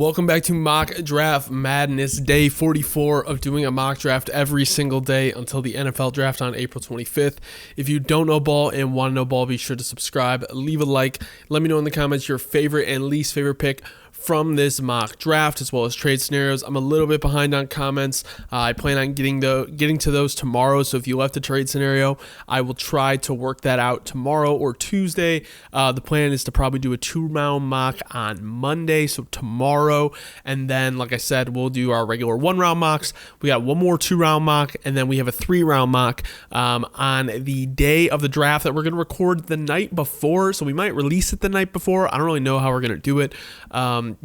Welcome back to Mock Draft Madness, day 44 of doing a mock draft every single day until the NFL draft on April 25th. If you don't know ball and want to know ball, be sure to subscribe, leave a like, let me know in the comments your favorite and least favorite pick from this mock draft, as well as trade scenarios. I'm a little bit behind on comments. I plan on getting to those tomorrow, so if you left a trade scenario, I will try to work that out tomorrow or Tuesday. The plan is to probably do a 2-round mock on Monday, so tomorrow, and then, like I said, we'll do our regular 1-round mocks. We got one more 2-round mock, and then we have a 3-round mock on the day of the draft that we're going to record the night before, so we might release it the night before. I don't really know how we're going to do it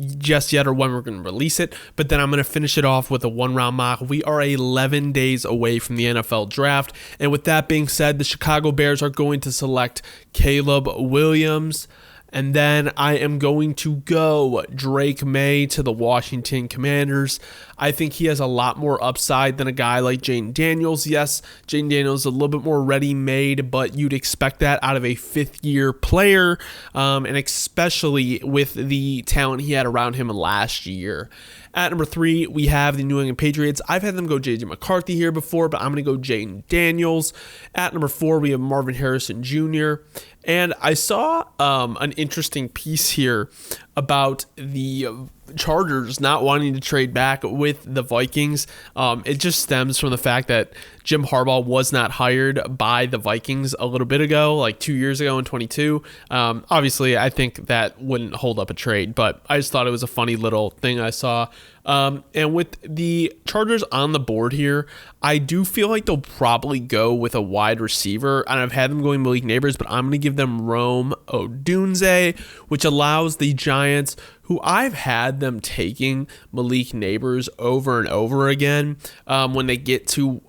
just yet or when we're going to release it, but then I'm going to finish it off with a 1-round mock. We are 11 days away from the NFL draft, and with that being said, the Chicago Bears are going to select Caleb Williams, and then I am going to go Drake May to the Washington Commanders. I think he has a lot more upside than a guy like Jaden Daniels. Yes, Jaden Daniels is a little bit more ready-made, but you'd expect that out of a fifth-year player, and especially with the talent he had around him last year. At number 3, we have the New England Patriots. I've had them go J.J. McCarthy here before, but I'm going to go Jaden Daniels. At number 4, we have Marvin Harrison Jr., and I saw an interesting piece here about the Chargers not wanting to trade back with the Vikings. It just stems from the fact that Jim Harbaugh was not hired by the Vikings a little bit ago, like 2 years ago in 22. Obviously, I think that wouldn't hold up a trade, but I just thought it was a funny little thing I saw. And with the Chargers on the board here, I do feel like they'll probably go with a wide receiver, and I've had them going Malik Neighbors, but I'm going to give them Rome Odunze, which allows the Giants, who I've had them taking Malik Neighbors over and over again when they get to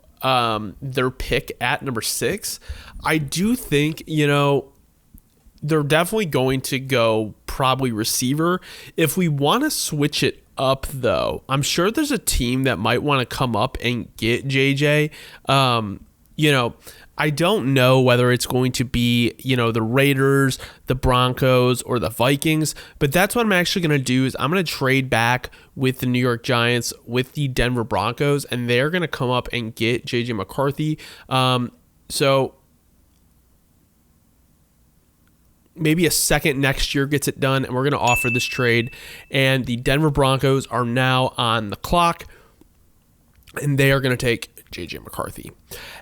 their pick at number 6. I do think, they're definitely going to go probably receiver. If we want to switch it up, though, I'm sure there's a team that might want to come up and get JJ. I don't know whether it's going to be, the Raiders, the Broncos, or the Vikings, but that's what I'm actually going to do is I'm going to trade back with the New York Giants, with the Denver Broncos, and they're going to come up and get J.J. McCarthy. So maybe a second next year gets it done, and we're going to offer this trade, and the Denver Broncos are now on the clock, and they are going to take J.J. McCarthy.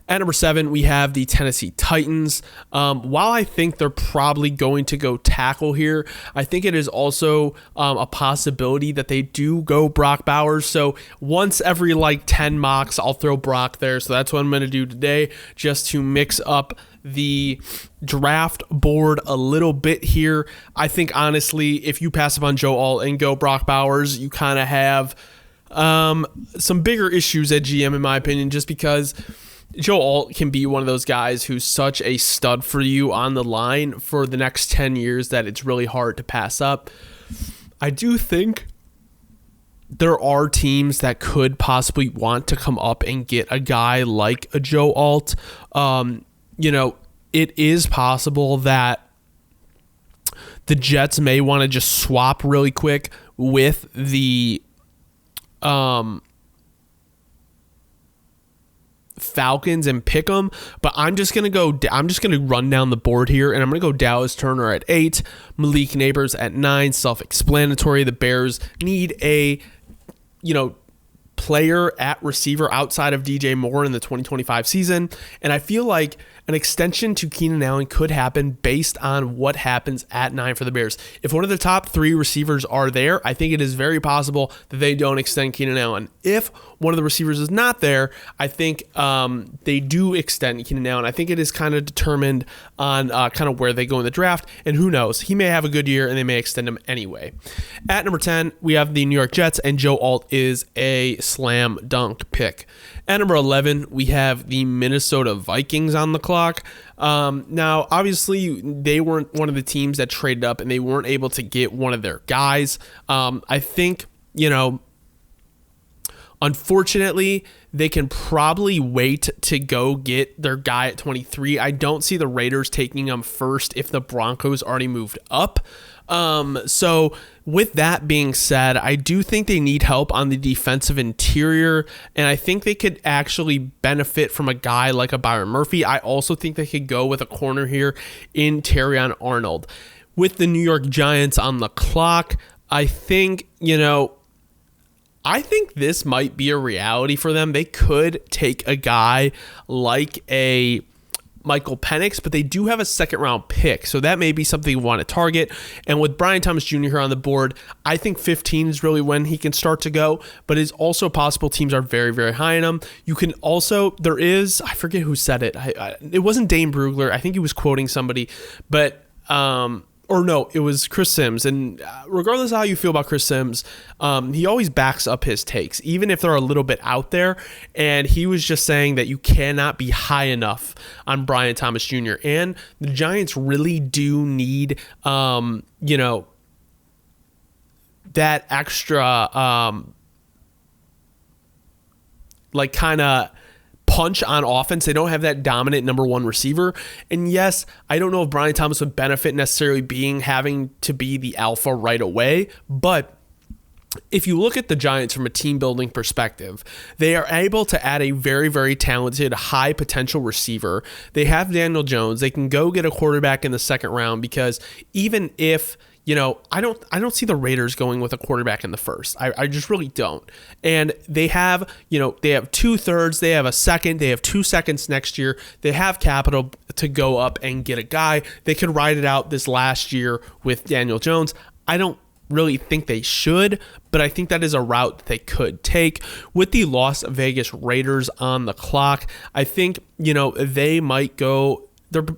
At number 7, we have the Tennessee Titans. While I think they're probably going to go tackle here, I think it is also a possibility that they do go Brock Bowers. So once every 10 mocks, I'll throw Brock there. So that's what I'm going to do today, just to mix up the draft board a little bit here. I think, honestly, if you pass up on Joe Alt and go Brock Bowers, you kind of have some bigger issues at GM, in my opinion, just because Joe Alt can be one of those guys who's such a stud for you on the line for the next 10 years that it's really hard to pass up. I do think there are teams that could possibly want to come up and get a guy like a Joe Alt. It is possible that the Jets may want to just swap really quick with the Falcons and pick them, but I'm just going to run down the board here, and I'm going to go Dallas Turner at 8, Malik Neighbors at 9, self-explanatory. The Bears need a, player at receiver outside of DJ Moore in the 2025 season, and I feel like an extension to Keenan Allen could happen based on what happens at 9 for the Bears. If one of the top 3 receivers are there, I think it is very possible that they don't extend Keenan Allen. If one of the receivers is not there, I think they do extend Keenan Allen. I think it is kind of determined on kind of where they go in the draft, and who knows? He may have a good year, and they may extend him anyway. At number 10, we have the New York Jets, and Joe Alt is a slam dunk pick. At number 11, we have the Minnesota Vikings on the clock. Now, obviously, they weren't one of the teams that traded up, and they weren't able to get one of their guys. I think, unfortunately, they can probably wait to go get their guy at 23. I don't see the Raiders taking him first if the Broncos already moved up. So with that being said, I do think they need help on the defensive interior, and I think they could actually benefit from a guy like a Byron Murphy. I also think they could go with a corner here in Terrion Arnold. With the New York Giants on the clock, I think this might be a reality for them. They could take a guy like a Michael Penix, but they do have a second round pick, so that may be something you want to target. And with Brian Thomas Jr. here on the board, I think 15 is really when he can start to go, but it's also possible teams are very, very high in him. You can also, I forget who said it. It wasn't Dane Brugler. I think he was quoting somebody, but or no, it was Chris Sims. And regardless of how you feel about Chris Sims, he always backs up his takes, even if they're a little bit out there. And he was just saying that you cannot be high enough on Brian Thomas Jr. And the Giants really do need, that extra, kind of punch on offense. They don't have that dominant number one receiver. And yes, I don't know if Brian Thomas would benefit necessarily having to be the alpha right away, but if you look at the Giants from a team building perspective, they are able to add a very, very talented, high potential receiver. They have Daniel Jones. They can go get a quarterback in the second round, because even if I don't see the Raiders going with a quarterback in the first. I just really don't. And they have 2/3, they have a second, they have 2 seconds next year. They have capital to go up and get a guy. They could ride it out this last year with Daniel Jones. I don't really think they should, but I think that is a route that they could take. With the Las Vegas Raiders on the clock, I think, they might go.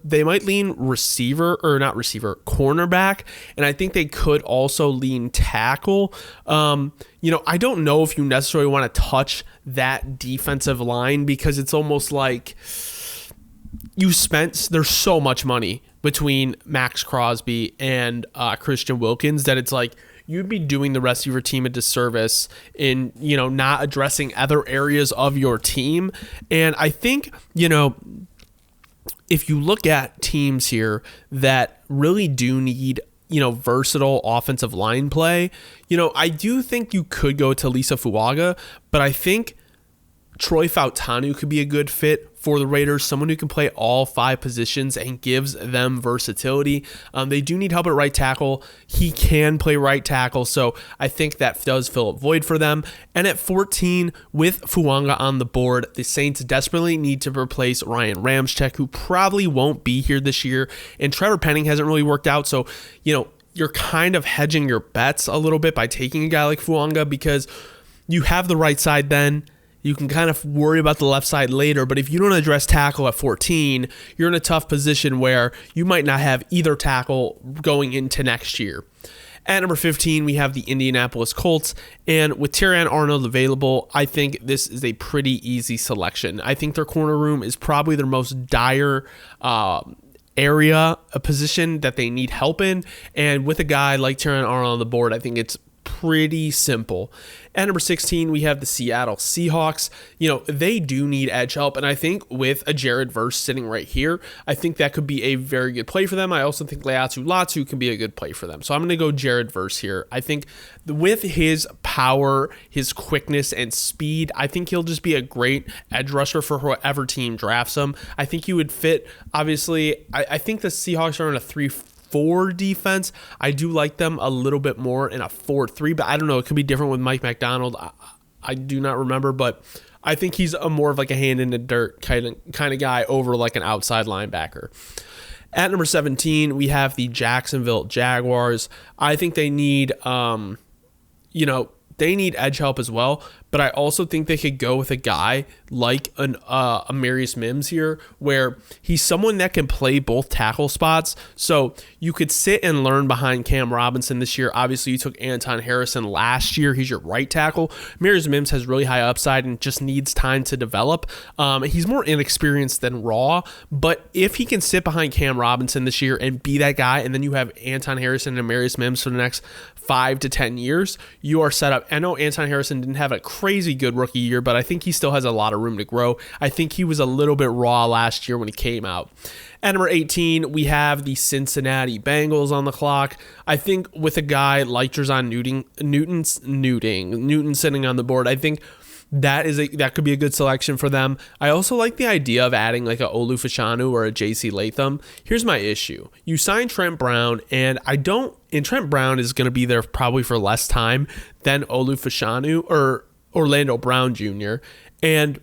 They might lean cornerback, and I think they could also lean tackle. I don't know if you necessarily want to touch that defensive line, because it's almost like there's so much money between Max Crosby and Christian Wilkins that it's like you'd be doing the rest of your team a disservice in, not addressing other areas of your team. And I think, if you look at teams here that really do need, versatile offensive line play, I do think you could go to Lisa Fuaga, but I think Troy Fautanu could be a good fit for the Raiders, someone who can play all 5 positions and gives them versatility. They do need help at right tackle. He can play right tackle, so I think that does fill a void for them. And at 14, with Fuanga on the board, the Saints desperately need to replace Ryan Ramczyk, who probably won't be here this year, and Trevor Penning hasn't really worked out, so you're kind of hedging your bets a little bit by taking a guy like Fuanga, because you have the right side then. You can kind of worry about the left side later, but if you don't address tackle at 14, you're in a tough position where you might not have either tackle going into next year. At number 15, we have the Indianapolis Colts, and with Terrion Arnold available, I think this is a pretty easy selection. I think their corner room is probably their most dire area, a position that they need help in, and with a guy like Terrion Arnold on the board, I think it's pretty simple. At number 16, we have the Seattle Seahawks. They do need edge help, and I think with a Jared Verse sitting right here, I think that could be a very good play for them. I also think Laiatu Latu can be a good play for them. So I'm going to go Jared Verse here. I think with his power, his quickness, and speed, I think he'll just be a great edge rusher for whoever team drafts him. I think he would fit, obviously, I think the Seahawks are in a 3-4 defense. I do like them a little bit more in a 4-3, but I don't know. It could be different with Mike McDonald. I do not remember, but I think he's more of like a hand in the dirt kind of guy over like an outside linebacker. At number 17, we have the Jacksonville Jaguars. I think they need, they need edge help as well, but I also think they could go with a guy like a Amarius Mims here, where he's someone that can play both tackle spots. So you could sit and learn behind Cam Robinson this year. Obviously, you took Anton Harrison last year. He's your right tackle. Amarius Mims has really high upside and just needs time to develop. He's more inexperienced than raw, but if he can sit behind Cam Robinson this year and be that guy, and then you have Anton Harrison and Amarius Mims for the next 5 to 10 years, you are set up. I know Anton Harrison didn't have a crazy good rookie year, but I think he still has a lot of room to grow. I think he was a little bit raw last year when he came out. At number 18, we have the Cincinnati Bengals on the clock. I think with a guy like Jerzon Newton sitting on the board, I think that could be a good selection for them. I also like the idea of adding like a Olu Fashanu or a JC Latham. Here's my issue. You sign Trent Brown, and Trent Brown is going to be there probably for less time than Olu Fashanu or Orlando Brown Jr. And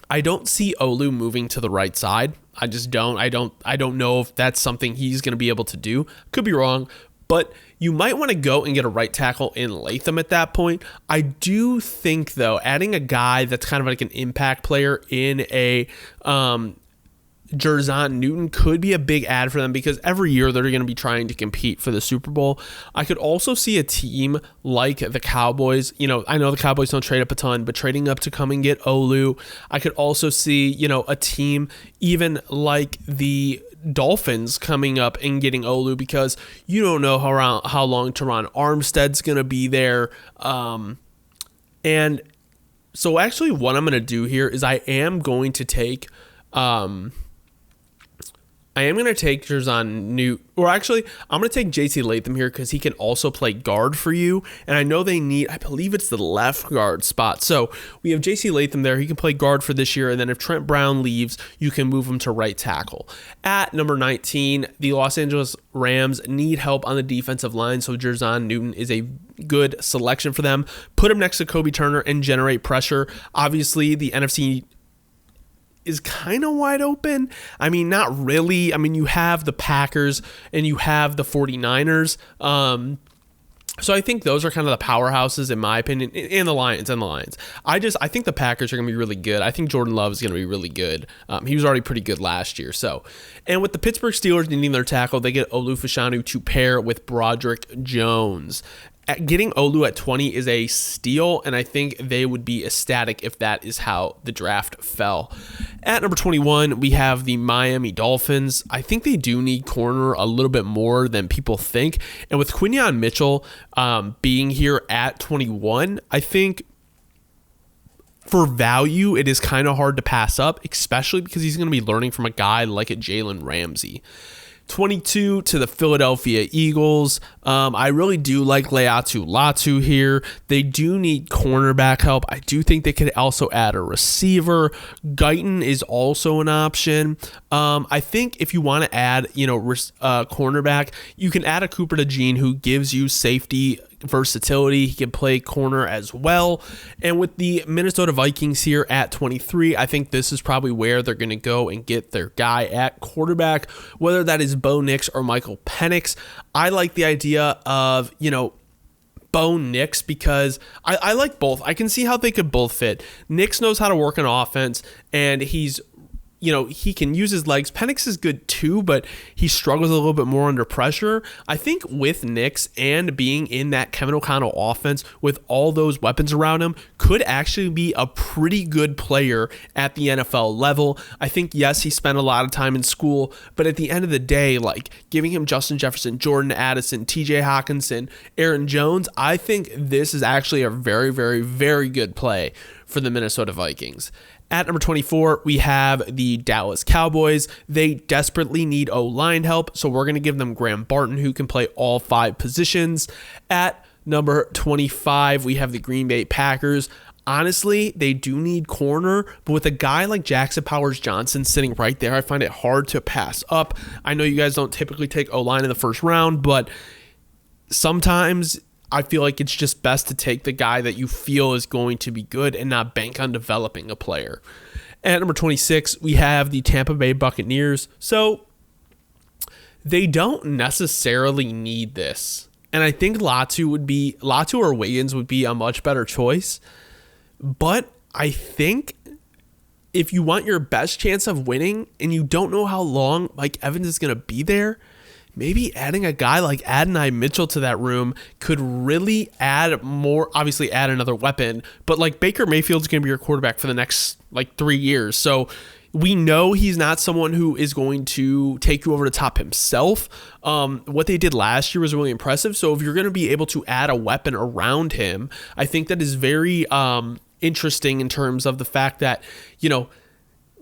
I don't see Olu moving to the right side. I just don't. I don't know if that's something he's going to be able to do. Could be wrong, but you might want to go and get a right tackle in Latham at that point. I do think, though, adding a guy that's kind of like an impact player in a Jerzon Newton could be a big add for them, because every year they're going to be trying to compete for the Super Bowl. I could also see a team like the Cowboys. I know the Cowboys don't trade up a ton, but trading up to come and get Olu. I could also see, a team even like the Dolphins coming up and getting Olu, because you don't know how long Teron Armstead's going to be there. And so actually what I'm going to do here is I am going to take Jerzon Newton, or actually, I'm going to take JC Latham here because he can also play guard for you. And I know they need, I believe it's the left guard spot. So we have JC Latham there. He can play guard for this year. And then if Trent Brown leaves, you can move him to right tackle. At number 19, the Los Angeles Rams need help on the defensive line. So Jerzon Newton is a good selection for them. Put him next to Kobe Turner and generate pressure. Obviously, the NFC is kind of wide open. I mean, not really. I mean, you have the Packers and you have the 49ers. So I think those are kind of the powerhouses in my opinion, and the Lions. I think the Packers are going to be really good. I think Jordan Love is going to be really good. He was already pretty good last year. And with the Pittsburgh Steelers needing their tackle, they get Olu Fashanu to pair with Broderick Jones. Getting Olu at 20 is a steal, and I think they would be ecstatic if that is how the draft fell. At number 21, we have the Miami Dolphins. I think they do need corner a little bit more than people think. And with Quinyon Mitchell being here at 21, I think for value, it is kind of hard to pass up, especially because he's going to be learning from a guy like a Jalen Ramsey. 22 to the Philadelphia Eagles. I really do like Leatu Latu here. They do need cornerback help. I do think they could also add a receiver. Guyton is also an option. I think if you want to add, cornerback, you can add a Cooper DeJean who gives you safety versatility. He can play corner as well. And with the Minnesota Vikings here at 23, I think this is probably where they're going to go and get their guy at quarterback, whether that is Bo Nix or Michael Penix. I like the idea of, Bo Nix because I like both. I can see how they could both fit. Nix knows how to work an offense, and he can use his legs. Penix is good too, but he struggles a little bit more under pressure. I think with Nix and being in that Kevin O'Connell offense with all those weapons around him could actually be a pretty good player at the NFL level. I think, yes, he spent a lot of time in school, but at the end of the day, like giving him Justin Jefferson, Jordan Addison, TJ Hawkinson, Aaron Jones, I think this is actually a very, very, very good play for the Minnesota Vikings. At number 24, we have the Dallas Cowboys. They desperately need O-line help, so we're going to give them Graham Barton, who can play all 5 positions. At number 25, we have the Green Bay Packers. Honestly, they do need corner, but with a guy like Jackson Powers-Johnson sitting right there, I find it hard to pass up. I know you guys don't typically take O-line in the first round, but sometimes I feel like it's just best to take the guy that you feel is going to be good and not bank on developing a player. At number 26, we have the Tampa Bay Buccaneers. So they don't necessarily need this. And I think Latu or Wiggins would be a much better choice. But I think if you want your best chance of winning and you don't know how long Mike Evans is going to be there, maybe adding a guy like Adonai Mitchell to that room could really add more, obviously add another weapon, but like Baker Mayfield's going to be your quarterback for the next 3 years. So We know he's not someone who is going to take you over the top himself. What they did last year was really impressive. So if you're going to be able to add a weapon around him, I think that is very interesting in terms of the fact that,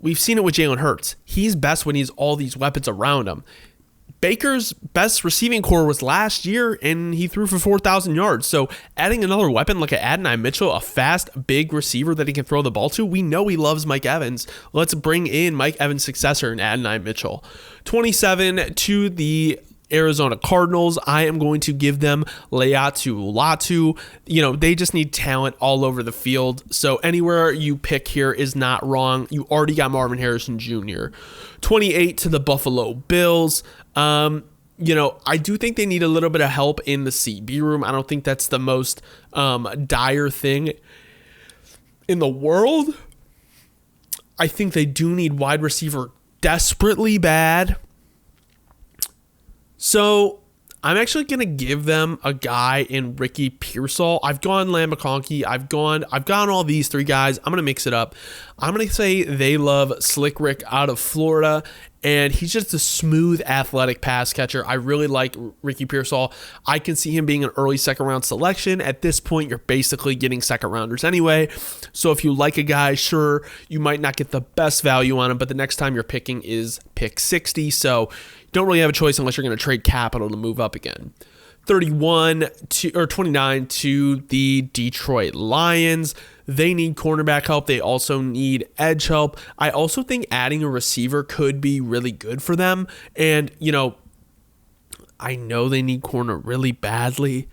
we've seen it with Jalen Hurts. He's best when he's all these weapons around him. Baker's best receiving core was last year, and he threw for 4,000 yards. So adding another weapon like an Adonai Mitchell, a fast, big receiver that he can throw the ball to, we know he loves Mike Evans. Let's bring in Mike Evans' successor in Adonai Mitchell. 27 to the Arizona Cardinals. I am going to give them Laiatu Latu. They just need talent all over the field. So anywhere you pick here is not wrong. You already got Marvin Harrison Jr. 28 to the Buffalo Bills. I do think they need a little bit of help in the CB room. I don't think that's the most dire thing in the world. I think they do need wide receiver desperately bad. So I'm actually going to give them a guy in Ricky Pearsall. I've gone Lamb McConkey. I've gone all these three guys. I'm going to mix it up. I'm going to say they love Slick Rick out of Florida, and he's just a smooth, athletic pass catcher. I really like Ricky Pearsall. I can see him being an early second-round selection. At this point, you're basically getting second-rounders anyway. So if you like a guy, sure, you might not get the best value on him, but the next time you're picking is pick 60. So you don't really have a choice unless you're going to trade capital to move up again. 29 to the Detroit Lions. They need cornerback help. They also need edge help. I also think adding a receiver could be really good for them. And, I know they need corner really badly,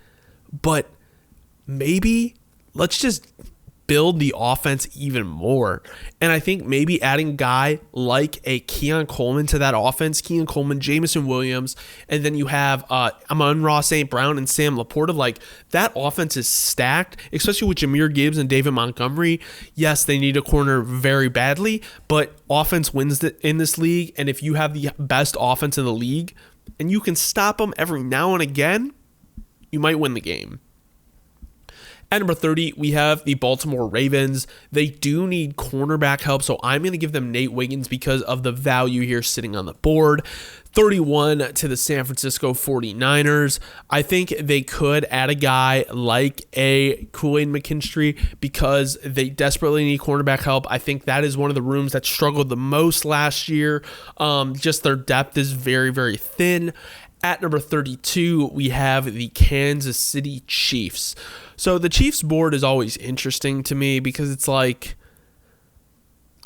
but maybe let's just build the offense even more. And I think maybe adding a guy like a Keon Coleman to that offense, Keon Coleman, Jamison Williams, and then you have Amon-Ra St. Brown and Sam Laporta, like that offense is stacked, especially with Jahmyr Gibbs and David Montgomery. Yes, they need a corner very badly, but offense wins in this league. And if you have the best offense in the league and you can stop them every now and again, you might win the game. At number 30, we have the Baltimore Ravens. They do need cornerback help, so I'm going to give them Nate Wiggins because of the value here sitting on the board. 31 to the San Francisco 49ers. I think they could add a guy like a Kool-Aid McKinstry because they desperately need cornerback help. I think that is one of the rooms that struggled the most last year. Just their depth is very, very thin. At number 32, we have the Kansas City Chiefs. So the Chiefs board is always interesting to me because it's like,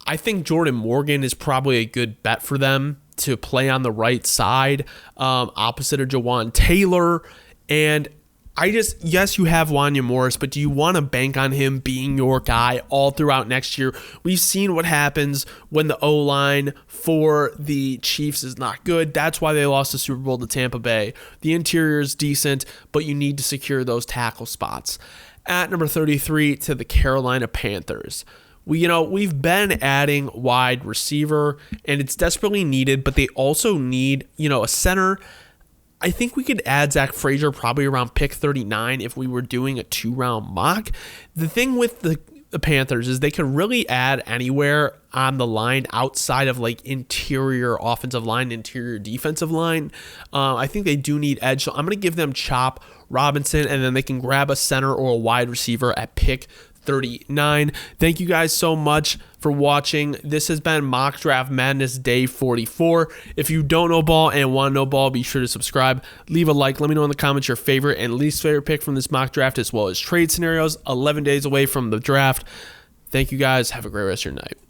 I think Jordan Morgan is probably a good bet for them to play on the right side, opposite of Jawan Taylor. And yes, you have Wanya Morris, but do you want to bank on him being your guy all throughout next year? We've seen what happens when the O-line for the Chiefs is not good. That's why they lost the Super Bowl to Tampa Bay. The interior is decent, but you need to secure those tackle spots. At number 33 to the Carolina Panthers. We've been adding wide receiver, and it's desperately needed, but they also need, a center. I think we could add Zach Frazier probably around pick 39 if we were doing a 2-round mock. The thing with the Panthers is they could really add anywhere on the line outside of like interior offensive line, interior defensive line. I think they do need edge. So I'm going to give them Chop Robinson, and then they can grab a center or a wide receiver at pick 39. Thank you guys so much for watching. This has been Mock Draft Madness Day 44. If you don't know ball and want to know ball, be sure to subscribe. Leave a like. Let me know in the comments your favorite and least favorite pick from this mock draft, as well as trade scenarios. 11 days away from the draft. Thank you guys. Have a great rest of your night.